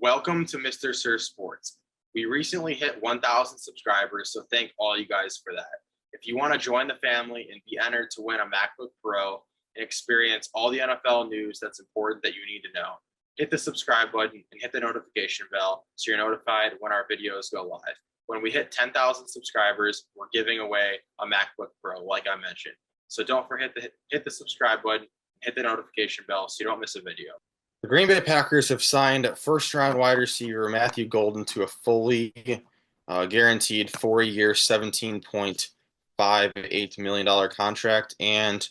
Welcome to Mr. Sir Sports. We recently hit 1,000 subscribers, so thank all you guys for that. If you want to join the family and be entered to win a MacBook Pro and experience all the NFL news that's important that you need to know, hit the subscribe button and hit the notification bell so you're notified when our videos go live. When we hit 10,000 subscribers, we're giving away a MacBook Pro, like I mentioned. So don't forget to hit the subscribe button, hit the notification bell so you don't miss a video. The Green Bay Packers have signed first-round wide receiver Matthew Golden to a fully guaranteed 4-year, $17.58 million contract. And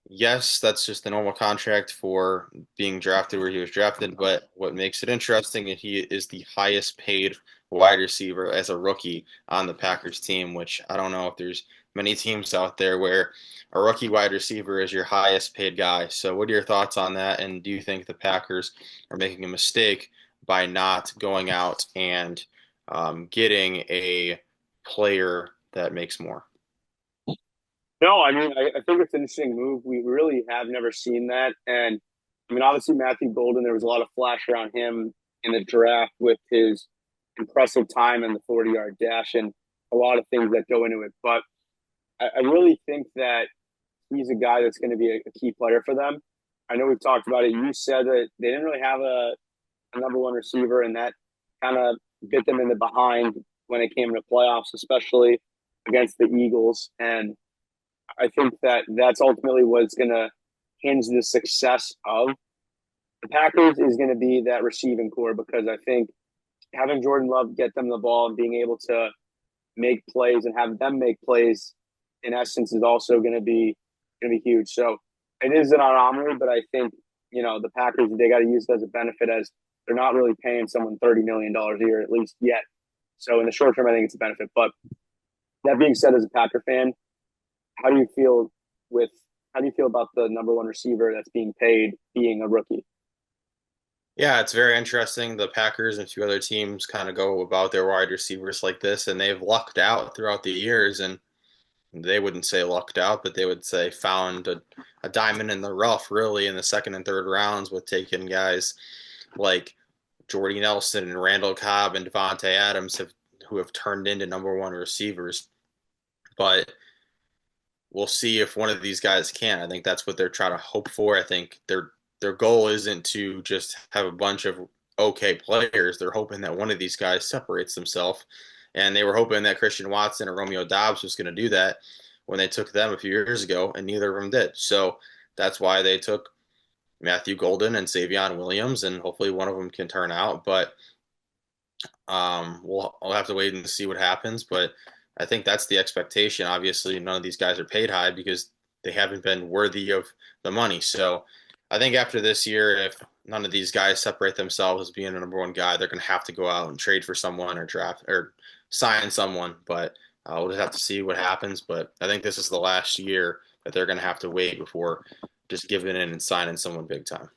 yes, that's just the normal contract for being drafted where he was drafted. But what makes it interesting is he is the highest paid wide receiver as a rookie on the Packers team, which I don't know if there's many teams out there where a rookie wide receiver is your highest paid guy. So what are your thoughts on that? And do you think the Packers are making a mistake by not going out and getting a player that makes more? No, I think it's an interesting move. We really have never seen that. And I mean, obviously, Matthew Golden, there was a lot of flash around him in the draft with his impressive time in the 40-yard dash and a lot of things that go into it. But I really think that he's a guy that's going to be a key player for them. I know we've talked about it. You said that they didn't really have a number one receiver, and that kind of bit them in the behind when it came to playoffs, especially against the Eagles. And I think that that's ultimately what's going to hinge the success of the Packers is going to be that receiving core, because I think having Jordan Love get them the ball and being able to make plays and have them make plays in essence is also going to be huge. So it is an anomaly, but I think, the Packers, they got to use it as a benefit, as they're not really paying someone $30 million a year, at least yet. So in the short term, I think it's a benefit. But that being said, as a Packer fan, how do you feel about the number one receiver that's being paid being a rookie? Yeah, it's very interesting. The Packers and a few other teams kind of go about their wide receivers like this, and they've lucked out throughout the years. And they wouldn't say lucked out, but they would say found a diamond in the rough, really, in the second and third rounds with taking guys like Jordy Nelson and Randall Cobb and Devontae Adams who have turned into number one receivers. But we'll see if one of these guys can. I think that's what they're trying to hope for. I think their goal isn't to just have a bunch of okay players. They're hoping that one of these guys separates themselves. And they were hoping that Christian Watson or Romeo Doubs was going to do that when they took them a few years ago, and neither of them did. So that's why they took Matthew Golden and Savion Williams, and hopefully one of them can turn out. But I'll have to wait and see what happens. But I think that's the expectation. Obviously, none of these guys are paid high because they haven't been worthy of the money. So I think after this year, if none of these guys separate themselves as being a number one guy, they're going to have to go out and trade for someone or draft or sign someone. But we'll just have to see what happens. But I think this is the last year that they're going to have to wait before just giving in and signing someone big time.